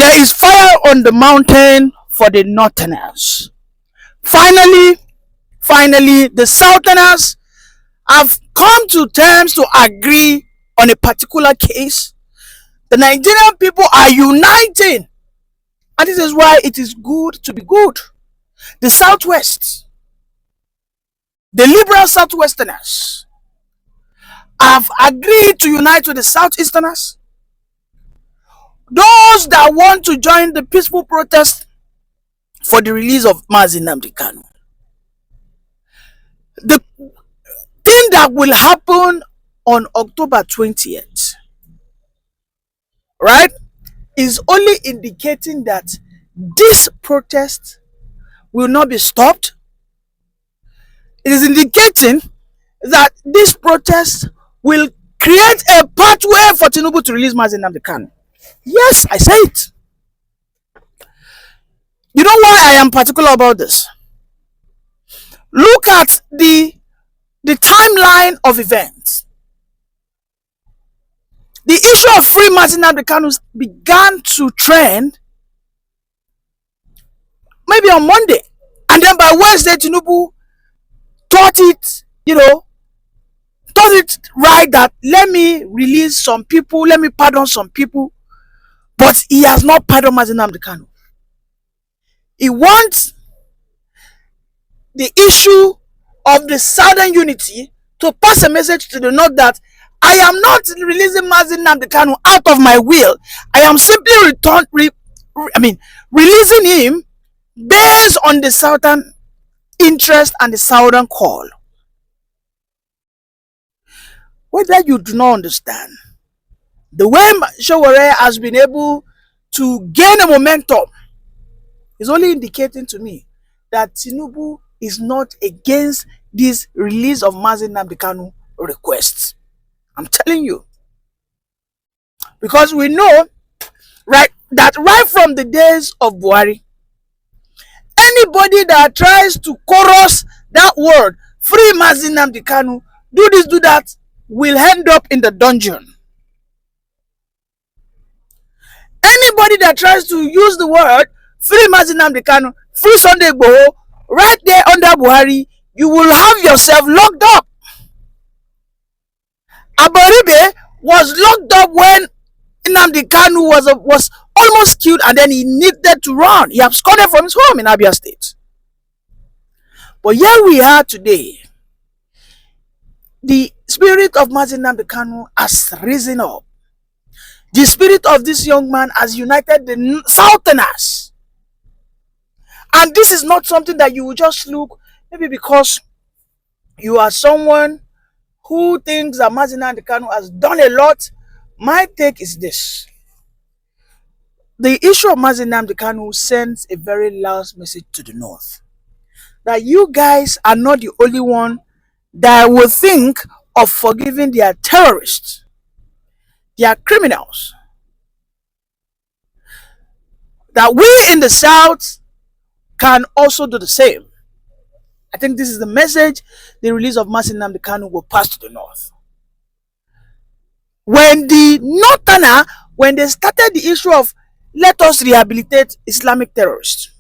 There is fire on the mountain for the northerners. Finally, the southerners have come to terms to agree on a particular case. The Nigerian people are uniting, and this is why it is good to be good. The Southwest, the liberal Southwesterners, have agreed to unite with the Southeasterners. Those that want to join the peaceful protest for the release of Nnamdi Kanu. The thing that will happen on October 20th, right, is only indicating that this protest will not be stopped. It is indicating that this protest will create a pathway for Tinubu to release Nnamdi Kanu. Yes, I say it. You know why I am particular about this? Look at the timeline of events. The issue of free Nnamdi Kanu began to trend maybe on Monday, and then by Wednesday Tinubu thought it right that let me release some people, let me pardon some people, but he has not pardoned Nnamdi Kanu. He wants the issue of the southern unity to pass a message to the north that I am not releasing Nnamdi Kanu out of my will. I am simply releasing him based on the southern interest and the southern call. Whether you do not understand, the way Sowore has been able to gain a momentum is only indicating to me that Tinubu is not against this release of Nnamdi Kanu requests. I'm telling you. Because we know that right from the days of Buhari, anybody that tries to chorus that word, free Nnamdi Kanu, do this, do that, will end up in the dungeon. Anybody that tries to use the word free Nnamdi Kanu, free Sunday Igboho, right there under Buhari, you will have yourself locked up. Abaribe was locked up when Nnamdi Kanu was almost killed, and then he needed to run. He absconded from his home in Abia State. But here we are today. The spirit of Nnamdi Kanu has risen up. The spirit of this young man has united the Southerners. And this is not something that you will just look, maybe because you are someone who thinks that Nnamdi Kanu has done a lot. My take is this. The issue of Nnamdi Kanu sends a very loud message to the North. That you guys are not the only one that will think of forgiving their terrorists, their criminals. That we in the South can also do the same. I think this is the message the release of Nnamdi Kanu will pass to the North. When the Northerner, when they started the issue of let us rehabilitate Islamic terrorists,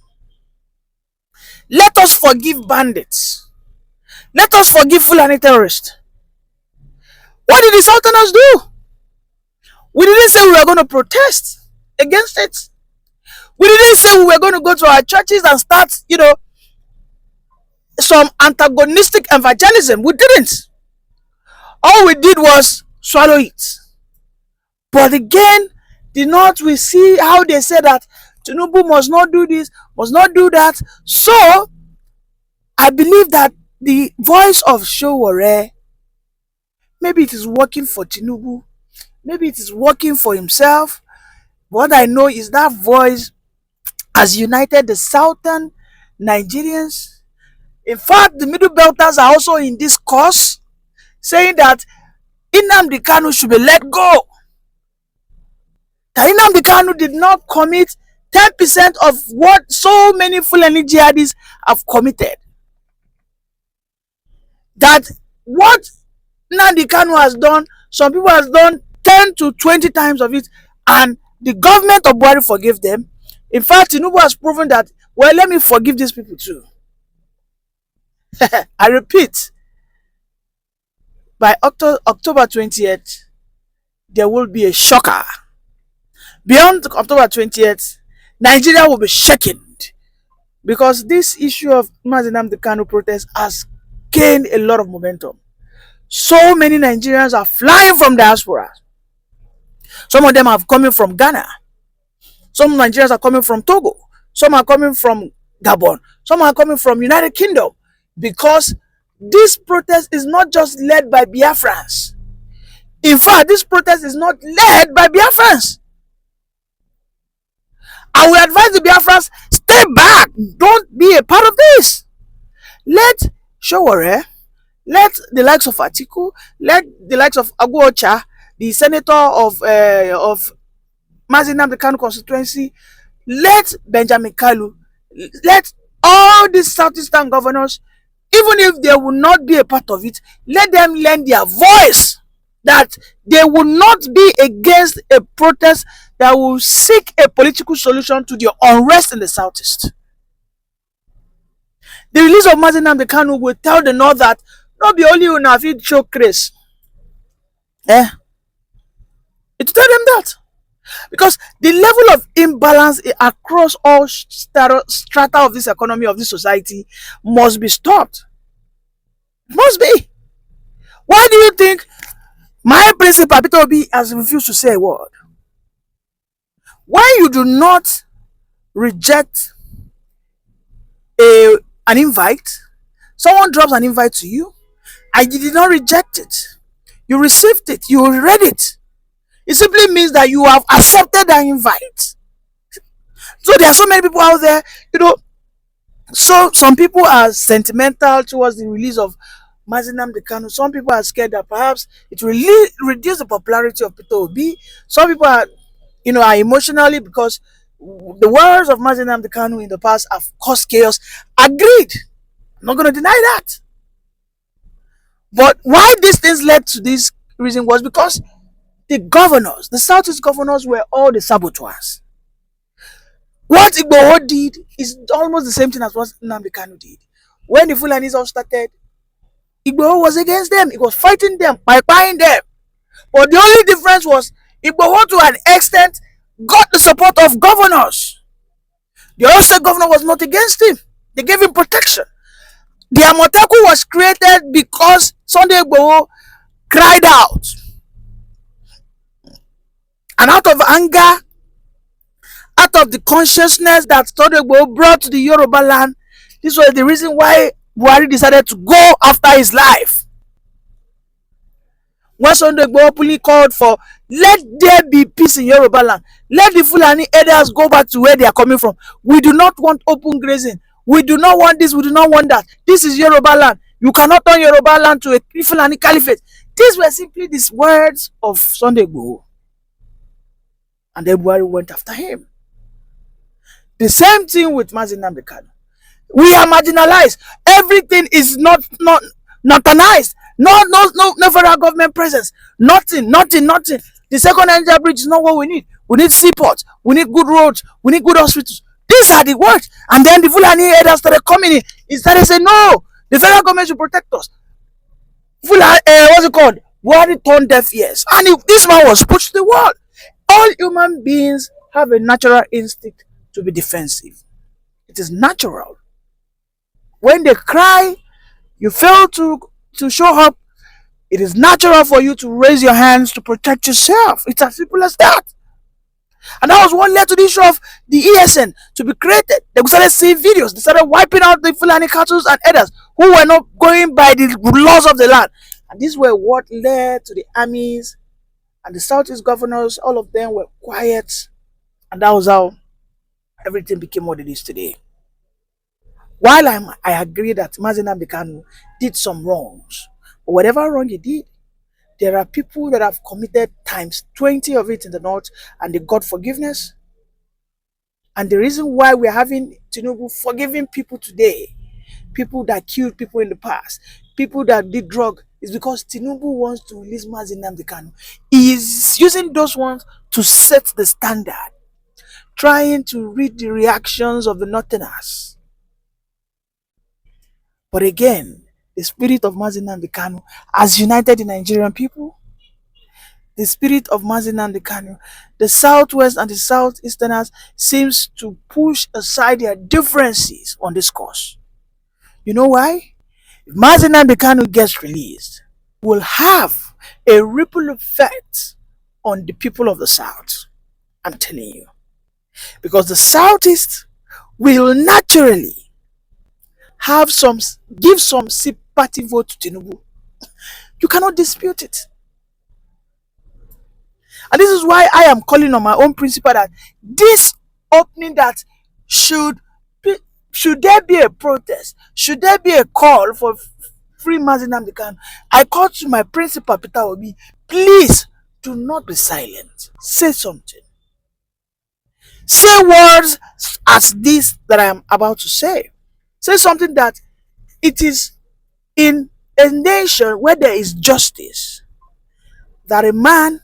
let us forgive bandits, let us forgive Fulani terrorists, what did the Southerners do? We didn't say we were going to protest against it. We didn't say we were going to go to our churches and start, some antagonistic evangelism. We didn't. All we did was swallow it. But again, the North, we see how they say that Tinubu must not do this, must not do that. So, I believe that the voice of Sowore, maybe it is working for Tinubu, maybe it is working for himself. What I know is that voice has united the southern Nigerians. In fact, the Middle Belters are also in this cause, saying that Nnamdi Kanu should be let go. That Nnamdi Kanu did not commit 10% of what so many Fulani jihadists have committed. That what Nnamdi Kanu has done, some people has done 10 to 20 times of it, and The government of Buhari forgave them. In fact, Tinubu has proven that, well, let me forgive these people too. I repeat, by October 20th, there will be a shocker. Beyond October 20th, Nigeria will be shaken because this issue of Nnamdi Kanu protest has gained a lot of momentum. So many Nigerians are flying from diaspora. Some of them are coming from Ghana. Some Nigerians are coming from Togo. Some are coming from Gabon. Some are coming from United Kingdom. Because this protest is not just led by Biafrans. In fact, this protest is not led by Biafrans. I will advise the Biafrans, stay back. Don't be a part of this. Let Showore, let the likes of Atiku, let the likes of Aguocha, the senator of Nnamdi Kanu constituency, let Benjamin Kalu, let all these Southeastern governors, even if they will not be a part of it, let them lend their voice that they will not be against a protest that will seek a political solution to the unrest in the Southeast. The release of Nnamdi Kanu will tell the North that not be only una fit show grace. It will tell them that. Because the level of imbalance across all strata of this economy, of this society, must be stopped. Must be. Why do you think my principal Peter Obi has refused to say a word? Why you do not reject an invite? Someone drops an invite to you, and you did not reject it. You received it. You read it. It simply means that you have accepted that invite. So there are so many people out there, so some people are sentimental towards the release of Nnamdi Kanu. Some people are scared that perhaps it will reduce the popularity of Peter Obi. Some people are, are emotionally, because the words of Nnamdi Kanu in the past have caused chaos. Agreed. I'm not going to deny that. But why these things led to this reason was because the governors, the Southeast governors, were all the saboteurs. What Igboho did is almost the same thing as what Nnamdi Kanu did. When the Fulanis all started, Igboho was against them. He was fighting them, by buying them. But the only difference was Igboho, to an extent, got the support of governors. The Oyo State governor was not against him. They gave him protection. The Amoteku was created because Sunday Igboho cried out. And out of anger, out of the consciousness that Sunday Igboho brought to the Yoruba land, this was the reason why Buhari decided to go after his life. When Sunday Igboho openly called for, let there be peace in Yoruba land. Let the Fulani elders go back to where they are coming from. We do not want open grazing. We do not want this. We do not want that. This is Yoruba land. You cannot turn Yoruba land to a Fulani caliphate. These were simply these words of Sunday Igboho. And then Buhari went after him. The same thing with Nnamdi Kanu. We are marginalized. Everything is not organized. No federal government presence. Nothing. The second Niger bridge is not what we need. We need seaports. We need good roads. We need good hospitals. These are the words. And then the Fulani elders started coming in. He started saying, no, the federal government should protect us. What's it called? Buhari turned deaf ears. And this man was pushed to the wall. All human beings have a natural instinct to be defensive. It is natural. When they cry, you fail to show up. It is natural for you to raise your hands to protect yourself. It's as simple as that. And that was what led to the issue of the ESN to be created. They started seeing videos. They started wiping out the Fulani cattle and others who were not going by the laws of the land. And these were what led to the armies and the Southeast governors. All of them were quiet. And that was how everything became what it is today. While I agree that Nnamdi Kanu did some wrongs, but whatever wrong he did, there are people that have committed times 20 of it in the north and they got forgiveness. And the reason why we're having Tinubu forgiving people today, people that killed people in the past, people that did drug, is because Tinubu wants to release Nnamdi Kanu. He is using those ones to set the standard, trying to read the reactions of the Northerners. But again, the spirit of Nnamdi Kanu has united the Nigerian people. The spirit of Nnamdi Kanu, the Southwest and the Southeasterners seems to push aside their differences on this cause. You know why? If Nnamdi Kanu gets released, will have a ripple effect on the people of the South. I'm telling you. Because the Southeast will naturally give some sympathy vote to Tinubu. You cannot dispute it. And this is why I am calling on my own principle that this opening that should there be a protest, should there be a call for free Nnamdi Kanu, I call to my principal Peter Obi, please do not be silent. Say something. Say words as this that I am about to say. Say something that it is in a nation where there is justice that a man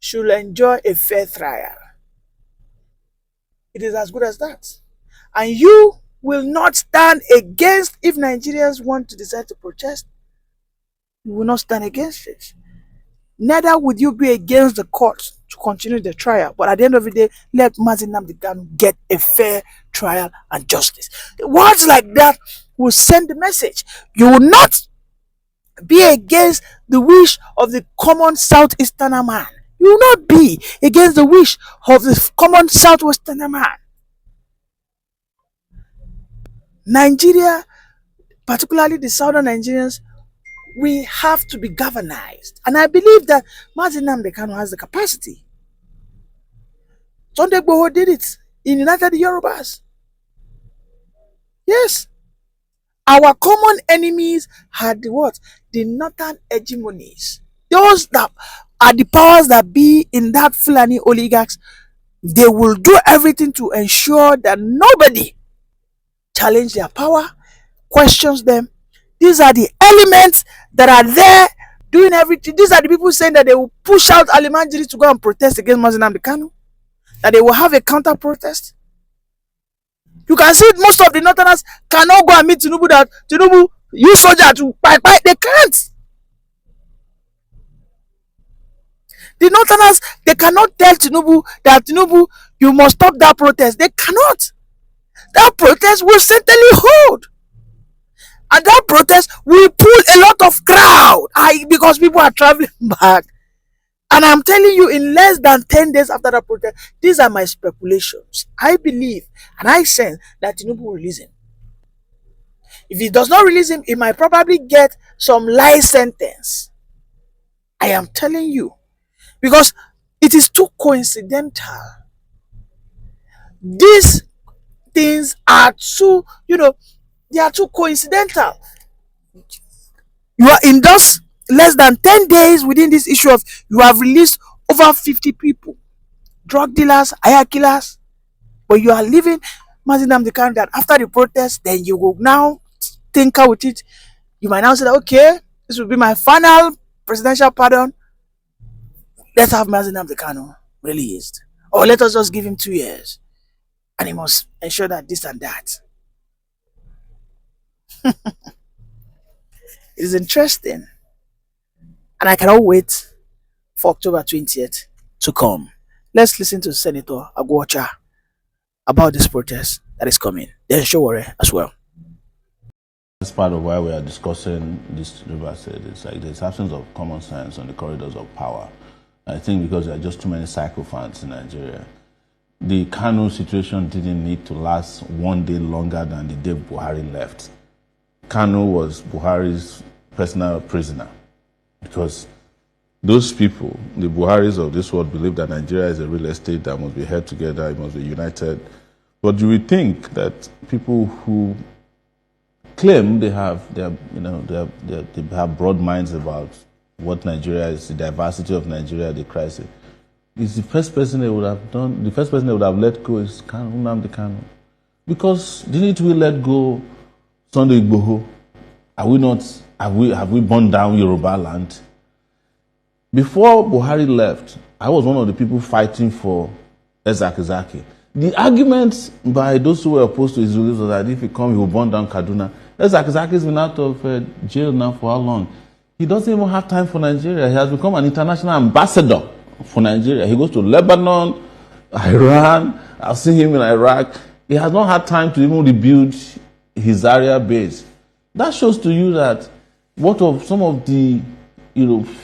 should enjoy a fair trial. It is as good as that. And you will not stand against, if Nigerians want to decide to protest, you will not stand against it. Neither would you be against the court to continue the trial. But at the end of the day, let Nnamdi Kanu get a fair trial and justice. Words like that will send the message. You will not be against the wish of the common Southeasterner man. You will not be against the wish of the common Southwesterner man. Nigeria, particularly the Southern Nigerians, we have to be galvanized. And I believe that Nnamdi Kanu has the capacity. Sunday Igboho did it in United Yorubas. Yes. Our common enemies had the what? The northern hegemonies. Those that are the powers that be in that Fulani oligarchs, they will do everything to ensure that nobody challenge their power, questions them. These are the elements that are there doing everything. These are the people saying that they will push out Alimanjiri to go and protest against Nnamdi Kanu. That they will have a counter protest. You can see most of the Northerners cannot go and meet Tinubu, that Tinubu use soldier to fight. They can't. The Northerners, they cannot tell Tinubu that Tinubu, you must stop that protest. They cannot. That protest will certainly hold. And that protest will pull a lot of crowd because people are traveling back. And I'm telling you, in less than 10 days after that protest, these are my speculations. I believe and I sense that Tinubu will release him. If he does not release him, he might probably get some life sentence. I am telling you. Because it is too coincidental. These things are too, they are too coincidental. You are in just less than 10 days within this issue of, you have released over 50 people, drug dealers, hire killers, but you are leaving Nnamdi Kanu that after the protest, then you will now tinker with it. You might now say that, okay, this will be my final presidential pardon. Let's have Nnamdi Kanu released, or let us just give him 2 years, and he must ensure that this and that. It is interesting. And I cannot wait for October 20th to come. Let's listen to Senator Agwocha about this protest that is coming. Then Showore as well. That's part of why we are discussing this river state. It's like there's absence of common sense on the corridors of power. I think because there are just too many psychophants in Nigeria. The Kanu situation didn't need to last 1 day longer than the day Buhari left. Kanu was Buhari's personal prisoner. Because those people, the Buharis of this world, believe that Nigeria is a real estate that must be held together, it must be united. But do we think that people who claim they have broad minds about what Nigeria is, the diversity of Nigeria, the crisis, is the first person they would have done, the first person they would have let go is Nnamdi Kanu? Because didn't we let go Sunday Igboho? Have we burned down Yoruba land? Before Buhari left, I was one of the people fighting for Ezaki. The arguments by those who were opposed to his release was that if he comes, he will burn down Kaduna. Ezaki has been out of jail now for how long? He doesn't even have time for Nigeria. He has become an international ambassador for Nigeria. He goes to Lebanon, Iran. I've seen him in Iraq. He has not had time to even rebuild his area base. That shows to you that what of some of the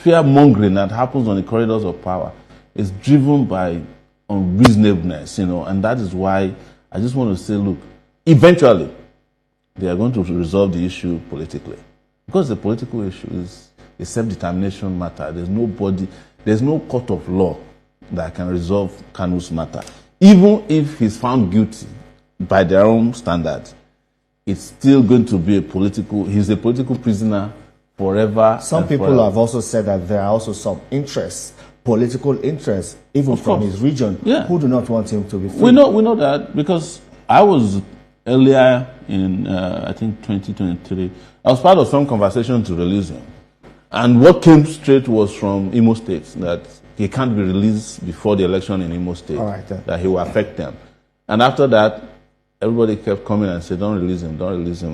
fear-mongering that happens on the corridors of power is driven by unreasonableness, and that is why I just want to say, look, eventually they are going to resolve the issue politically. Because the political issue is a self-determination matter. There's no court of law that can resolve Kanu's matter. Even if he's found guilty by their own standards, it's still going to be he's a political prisoner forever. Some people have also said that there are also some political interests, even from his region, who do not want him to be free. We know that because I was earlier in, I think, 2023, I was part of some conversation to release him. And what came straight was from Imo State, that he can't be released before the election in Imo State, that he will affect them. And after that, everybody kept coming and said, don't release him,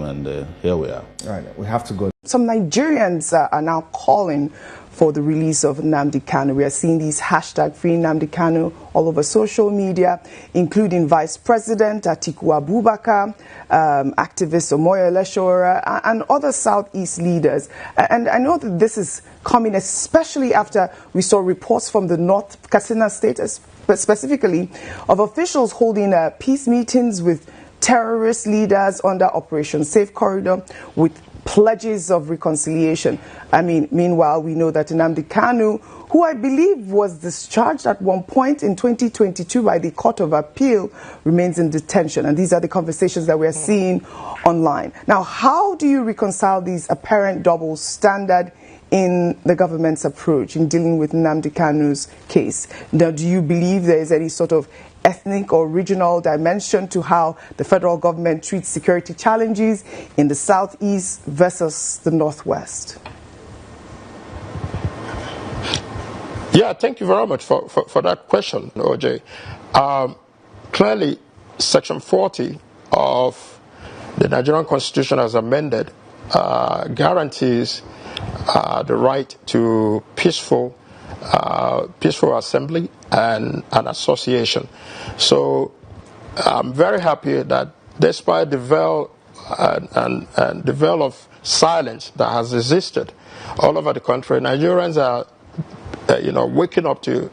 and here we are. All right, we have to go. Some Nigerians are now calling for the release of Nnamdi Kanu. We are seeing these hashtag free Nnamdi Kanu all over social media, including Vice President Atiku Abubakar, activist Omoyo Eleshora, and other Southeast leaders. And I know that this is coming especially after we saw reports from the North Katsina State, specifically of officials holding peace meetings with terrorist leaders under Operation Safe Corridor with pledges of reconciliation. I mean, meanwhile, we know that Nnamdi Kanu, who I believe was discharged at one point in 2022 by the Court of Appeal, remains in detention. And these are the conversations that we're seeing online. Now, how do you reconcile these apparent double standard in the government's approach in dealing with Nnamdi Kanu's case? Now, do you believe there is any sort of ethnic or regional dimension to how the federal government treats security challenges in the Southeast versus the Northwest? Yeah, thank you very much for that question, OJ. Clearly, Section 40 of the Nigerian Constitution as amended guarantees the right to peaceful assembly and association. So I'm very happy that despite the veil and the veil of silence that has existed all over the country, Nigerians are waking up to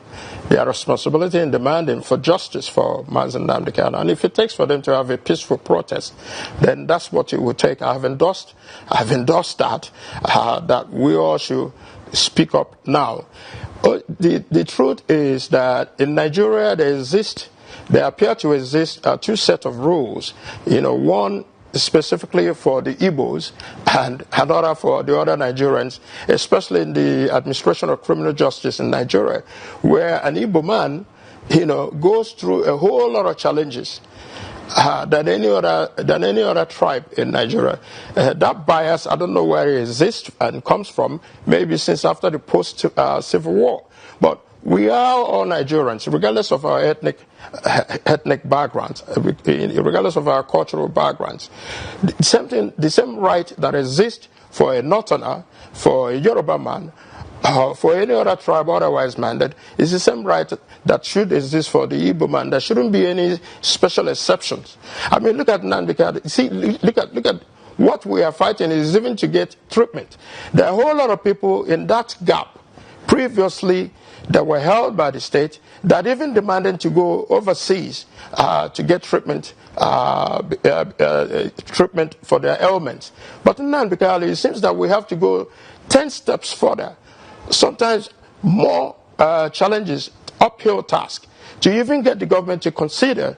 their responsibility and demanding for justice for Mazen Nnamdi Kanu. And if it takes for them to have a peaceful protest, then that's what it would take. I've endorsed that we all should speak up now. The truth is that in Nigeria there appear to exist two sets of rules. One specifically for the Igbos and another for the other Nigerians, especially in the administration of criminal justice in Nigeria, where an Igbo man, goes through a whole lot of challenges than any other tribe in Nigeria. That bias, I don't know where it exists and comes from, maybe since after the post-Civil War. But we are all Nigerians, regardless of our ethnic backgrounds, regardless of our cultural backgrounds. The same right that exists for a Northerner, for a Yoruba man, for any other tribe otherwise minded, is the same right that should exist for the Igbo man. There shouldn't be any special exceptions. I mean, look at Nnamdi Kanu. See, look at what we are fighting is even to get treatment. There are a whole lot of people in that gap previously that were held by the state that even demanded to go overseas to get treatment for their ailments. But in Nnamdi Kanu, it seems that we have to go 10 steps further, sometimes more challenges, uphill task, to even get the government to consider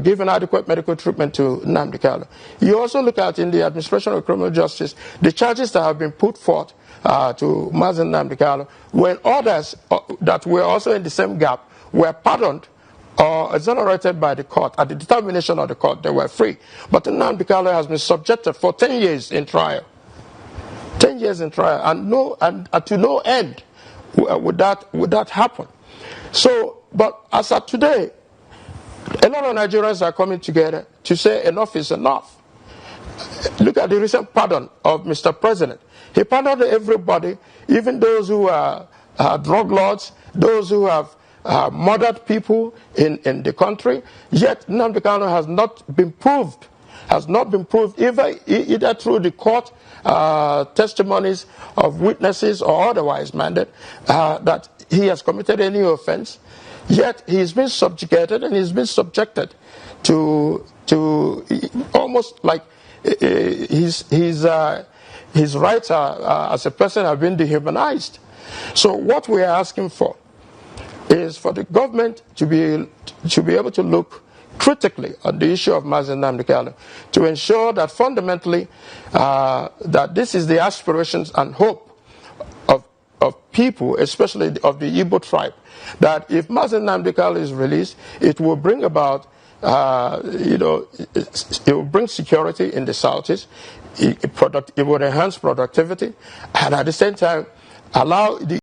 giving adequate medical treatment to Nnamdi Kanu. You also look at in the administration of criminal justice, the charges that have been put forth to Mazen Nnamdi Kanu, when others that were also in the same gap were pardoned or exonerated by the court. At the determination of the court, they were free. But Nnamdi Kanu has been subjected for 10 years in trial. 10 years in trial, and to no end would that happen? So, but as of today, a lot of Nigerians are coming together to say enough is enough. Look at the recent pardon of Mr. President. He pardoned everybody, even those who are drug lords, those who have murdered people in the country. Yet Nnamdi Kanu has not been proved either through the court testimonies of witnesses or otherwise mandate that he has committed any offense. Yet he's been subjugated and he's been subjected to almost like his rights as a person have been dehumanized. So what we are asking for is for the government to be able to look critically on the issue of Mazen Nnamdi Kanu, to ensure that fundamentally that this is the aspirations and hope of people, especially of the Igbo tribe, that if Mazen Nnamdi Kanu is released, it will bring about, it will bring security in the Southeast, it will enhance productivity, and at the same time allow the